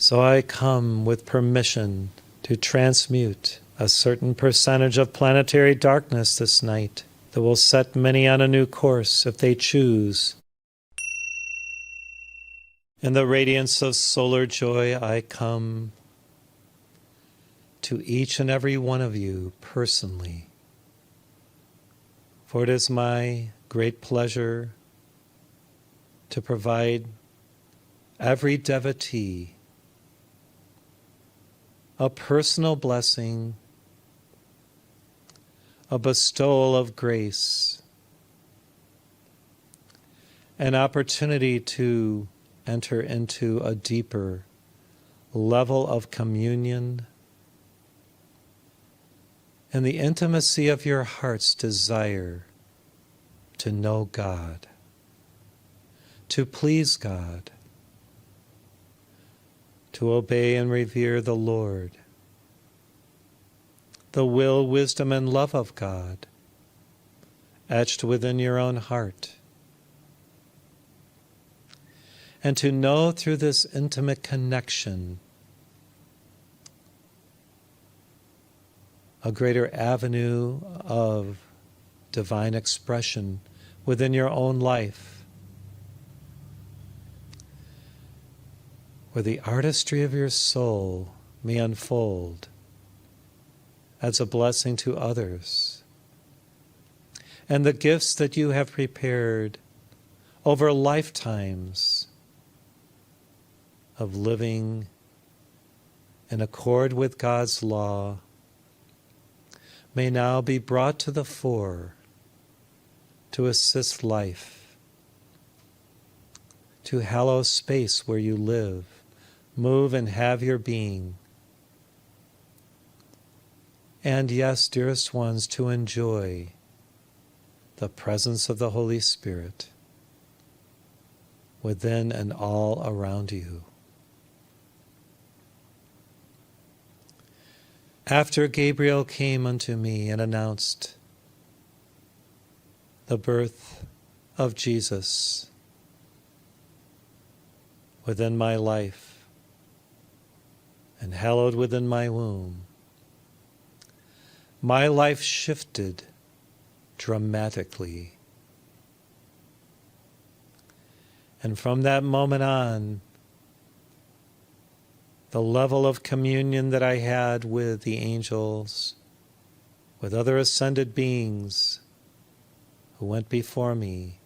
So I come with permission to transmute a certain percentage of planetary darkness this night that will set many on a new course if they choose. In the radiance of solar joy, I come to each and every one of you personally. For it is my great pleasure to provide every devotee a personal blessing, a bestowal of grace, an opportunity to enter into a deeper level of communion and the intimacy of your heart's desire to know God, to please God, to obey and revere the Lord, the will, wisdom, and love of God etched within your own heart, and to know through this intimate connection a greater avenue of divine expression within your own life, where the artistry of your soul may unfold as a blessing to others, and the gifts that you have prepared over lifetimes of living in accord with God's law may now be brought to the fore to assist life, to hallow space where you live, move, and have your being. And yes, dearest ones, to enjoy the presence of the Holy Spirit within and all around you. After Gabriel came unto me and announced the birth of Jesus within my life and hallowed within my womb, my life shifted dramatically. And from that moment on, the level of communion that I had with the angels, with other ascended beings who went before me,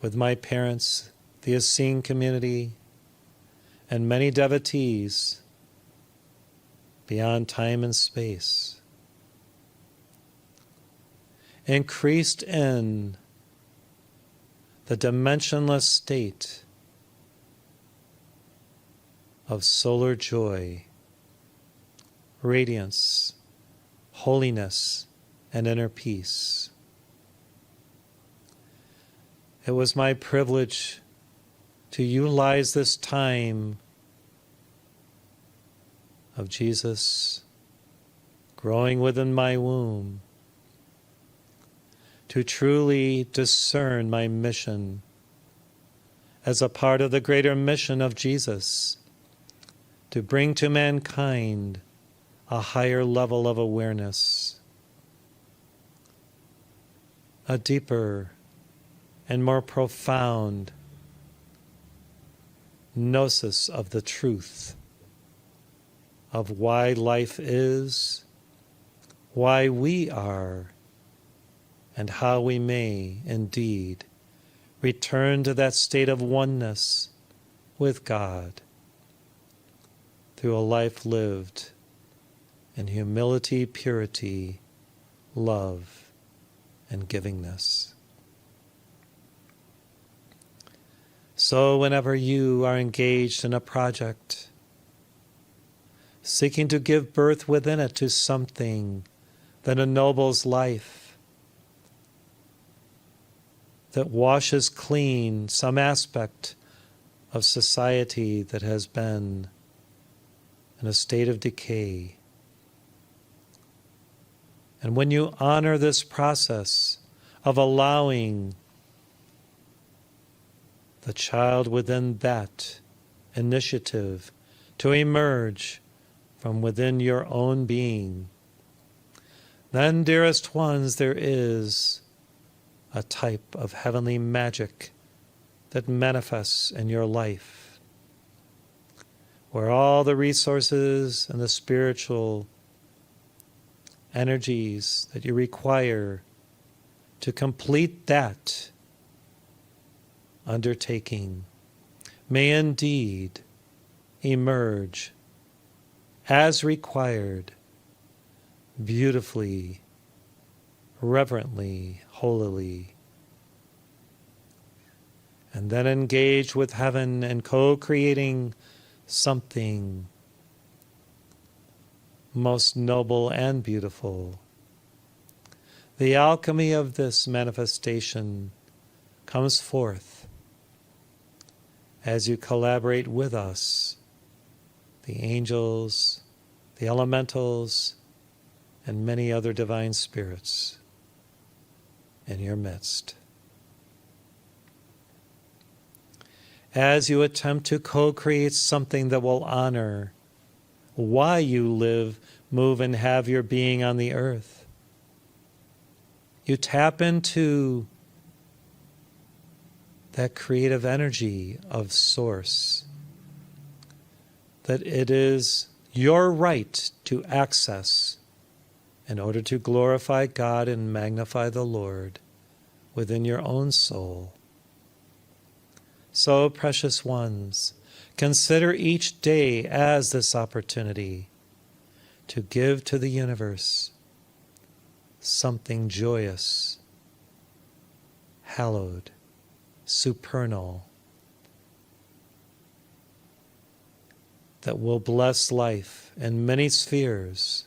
with my parents, the Essene community, and many devotees beyond time and space, increased in the dimensionless state of solar joy, radiance, holiness, and inner peace. It was my privilege to utilize this time of Jesus growing within my womb to truly discern my mission as a part of the greater mission of Jesus, to bring to mankind a higher level of awareness, a deeper and more profound gnosis of the truth of why life is, why we are, and how we may indeed return to that state of oneness with God through a life lived in humility, purity, love, and givingness. So whenever you are engaged in a project, seeking to give birth within it to something that ennobles life, that washes clean some aspect of society that has been in a state of decay. And when you honor this process of allowing the child within that initiative to emerge from within your own being, then, dearest ones, there is a type of heavenly magic that manifests in your life, where all the resources and the spiritual energies that you require to complete that undertaking may indeed emerge as required, beautifully, reverently, holily, and then engage with heaven and co-creating something most noble and beautiful. The alchemy of this manifestation comes forth as you collaborate with us, the angels, the elementals, and many other divine spirits in your midst. As you attempt to co-create something that will honor why you live, move, and have your being on the earth, you tap into that creative energy of Source, that it is your right to access in order to glorify God and magnify the Lord within your own soul. So, precious ones, consider each day as this opportunity to give to the universe something joyous, hallowed, supernal, that will bless life in many spheres,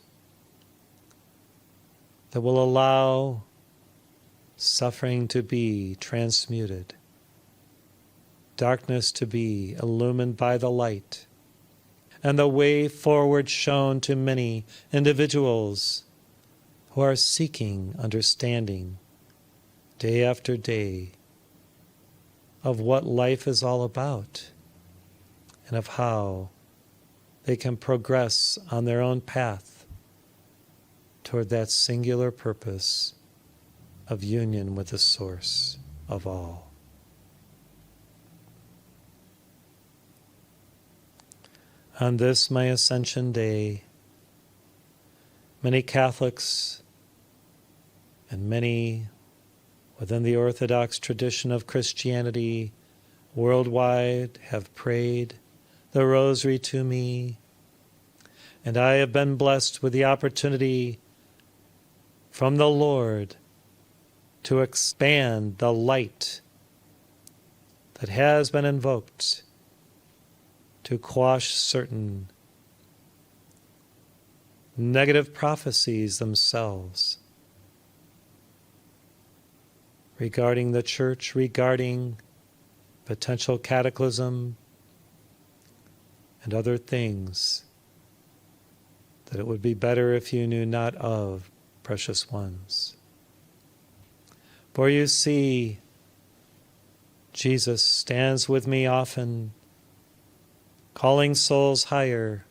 that will allow suffering to be transmuted, darkness to be illumined by the light, and the way forward shown to many individuals who are seeking understanding day after day of what life is all about and of how they can progress on their own path toward that singular purpose of union with the Source of all. On this, my Ascension Day, many Catholics and many within the Orthodox tradition of Christianity worldwide have prayed the Rosary to me, and I have been blessed with the opportunity from the Lord to expand the light that has been invoked to quash certain negative prophecies themselves regarding the Church, regarding potential cataclysm and other things that it would be better if you knew not of, precious ones. For you see, Jesus stands with me often, calling souls higher,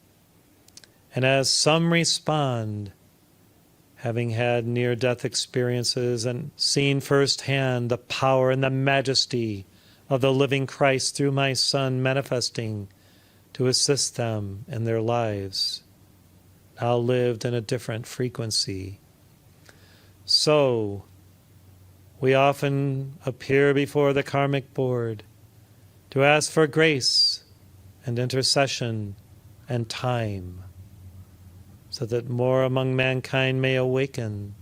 and as some respond, having had near-death experiences and seen firsthand the power and the majesty of the living Christ through my Son manifesting to assist them in their lives, now lived in a different frequency. So, we often appear before the karmic board to ask for grace and intercession and time, so that more among mankind may awaken,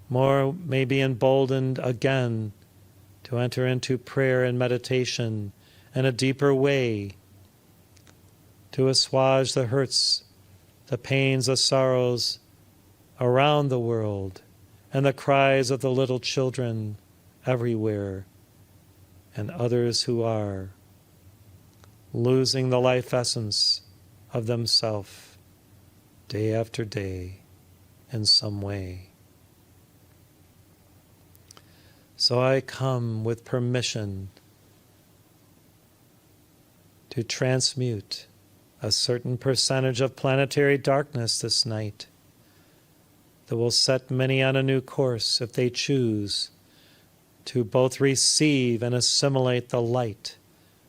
more may be emboldened again to enter into prayer and meditation in a deeper way, to assuage the hurts, the pains, the sorrows around the world, and the cries of the little children everywhere, and others who are losing the life essence of themselves day after day in some way. So I come with permission to transmute a certain percentage of planetary darkness this night that will set many on a new course if they choose to both receive and assimilate the light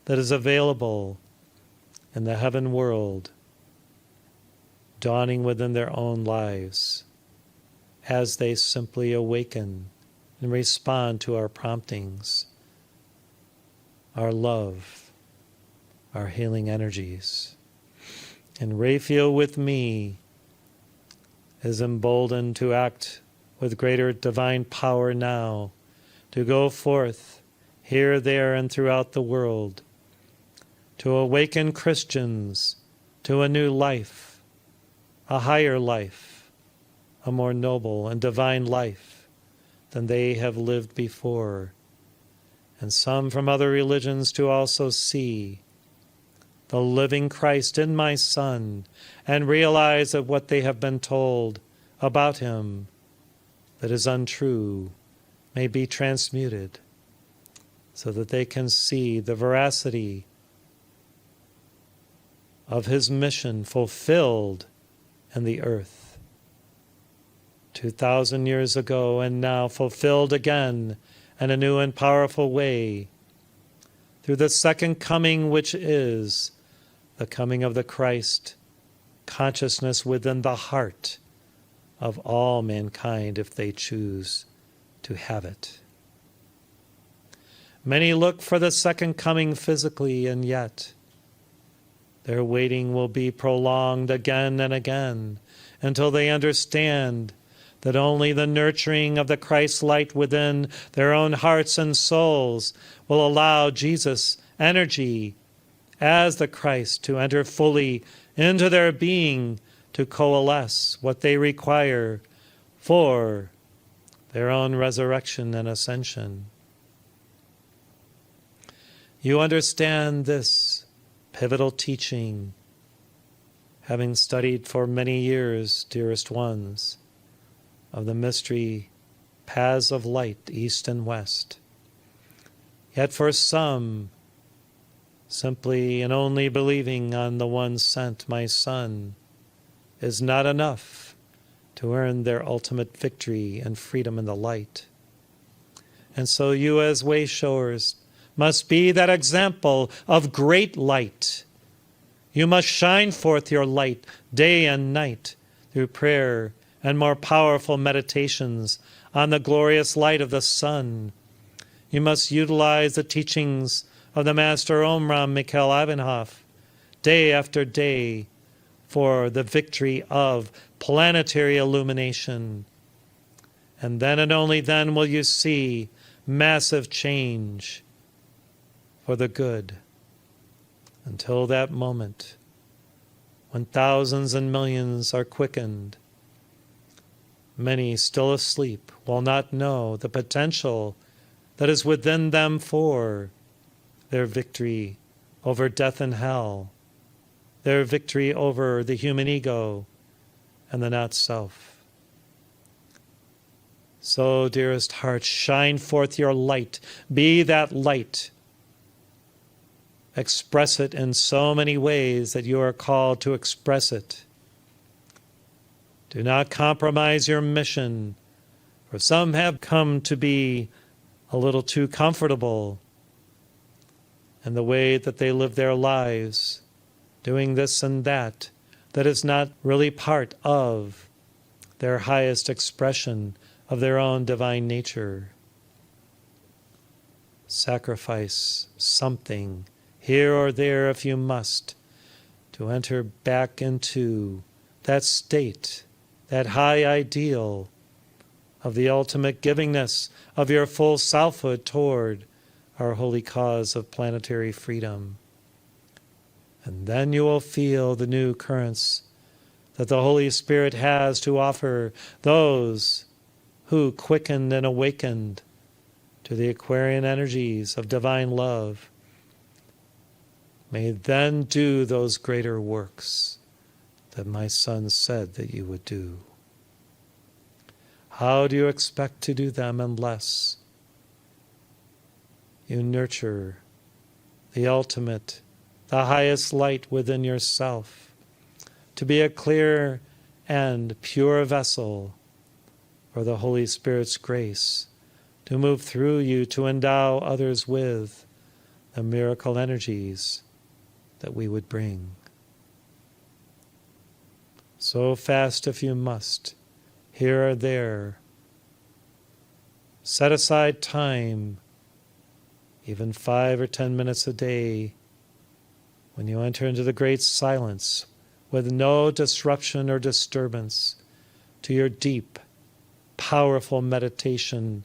that is available in the heaven world, dawning within their own lives as they simply awaken and respond to our promptings, our love, our healing energies. And Raphael with me is emboldened to act with greater divine power now, to go forth here, there, and throughout the world, to awaken Christians to a new life, a higher life, a more noble and divine life than they have lived before, and some from other religions to also see the living Christ in my Son and realize that what they have been told about him that is untrue may be transmuted so that they can see the veracity of his mission fulfilled in the earth 2,000 years ago, and now fulfilled again in a new and powerful way through the second coming, which is the coming of the Christ consciousness within the heart of all mankind if they choose to have it. Many look for the second coming physically, and yet their waiting will be prolonged again and again until they understand that only the nurturing of the Christ light within their own hearts and souls will allow Jesus' energy as the Christ to enter fully into their being, to coalesce what they require for their own resurrection and ascension. You understand this pivotal teaching, having studied for many years, dearest ones, of the mystery paths of light, east and west. Yet for some, simply and only believing on the one sent, my Son, is not enough to earn their ultimate victory and freedom in the light. And so you as way-showers must be that example of great light. You must shine forth your light day and night through prayer and more powerful meditations on the glorious light of the sun. You must utilize the teachings of the Master Omram Mikhail Ivanhoff day after day for the victory of planetary illumination. And then and only then will you see massive change for the good. Until that moment, when thousands and millions are quickened, many still asleep will not know the potential that is within them for their victory over death and hell, their victory over the human ego and the not-self. So, dearest hearts, shine forth your light. Be that light. Express it in so many ways that you are called to express it. Do not compromise your mission, for some have come to be a little too comfortable in the way that they live their lives, doing this and that is not really part of their highest expression of their own divine nature. Sacrifice something here or there if you must, to enter back into that state, that high ideal of the ultimate givingness of your full selfhood toward our holy cause of planetary freedom. And then you will feel the new currents that the Holy Spirit has to offer those who, quickened and awakened to the Aquarian energies of divine love, may then do those greater works that my Son said that you would do. How do you expect to do them unless you nurture the ultimate the highest light within yourself, to be a clear and pure vessel for the Holy Spirit's grace to move through you to endow others with the miracle energies that we would bring. So fast if you must, here or there. Set aside time, even 5 or 10 minutes a day, when you enter into the great silence with no disruption or disturbance to your deep, powerful meditation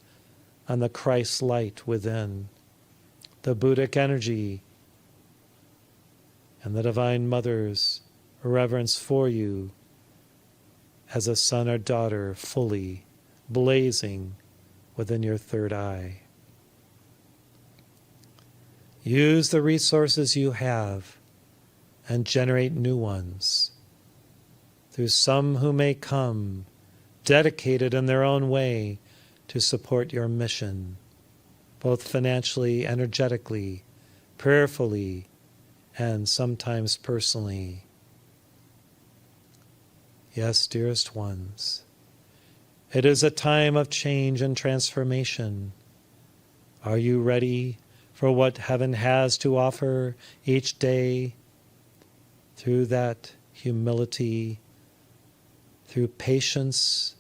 on the Christ light within, the Buddhic energy, and the Divine Mother's reverence for you as a son or daughter fully blazing within your third eye. Use the resources you have and generate new ones through some who may come, dedicated in their own way to support your mission, both financially, energetically, prayerfully, and sometimes personally. Yes, dearest ones, it is a time of change and transformation. Are you ready for what heaven has to offer each day through that humility, through patience,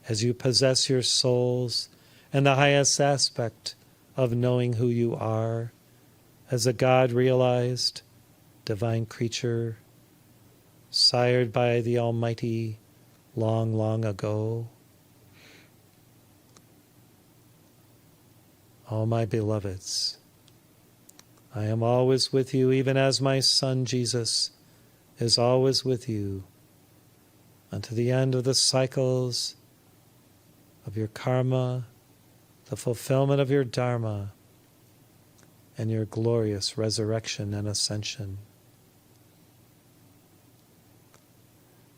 as you possess your souls and the highest aspect of knowing who you are as a God-realized divine creature, sired by the Almighty long, long ago? Oh, my beloveds, I am always with you, even as my Son Jesus is always with you, unto the end of the cycles of your karma, the fulfillment of your dharma, and your glorious resurrection and ascension.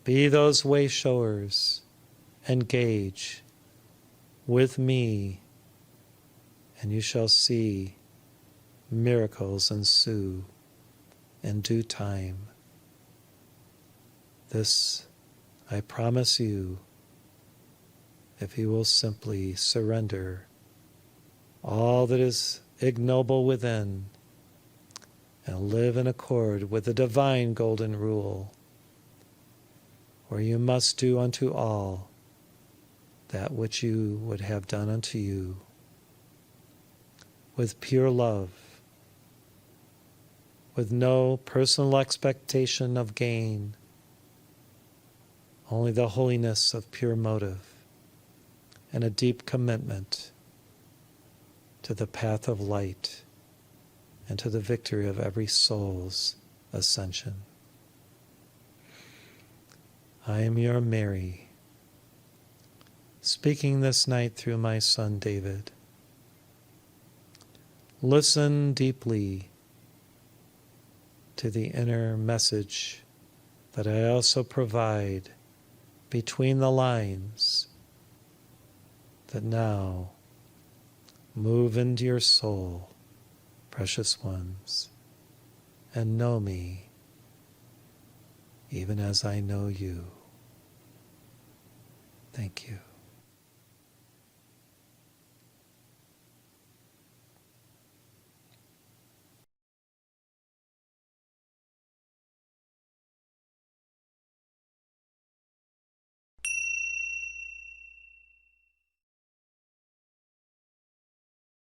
Be those way showers, engage with me, and you shall see miracles ensue in due time. This I promise you, if you will simply surrender all that is ignoble within and live in accord with the divine golden rule, where you must do unto all that which you would have done unto you, with pure love, with no personal expectation of gain, only the holiness of pure motive and a deep commitment to the path of light and to the victory of every soul's ascension. I am your Mary, speaking this night through my son David. Listen deeply to the inner message that I also provide between the lines that now move into your soul, precious ones, and know me even as I know you. Thank you.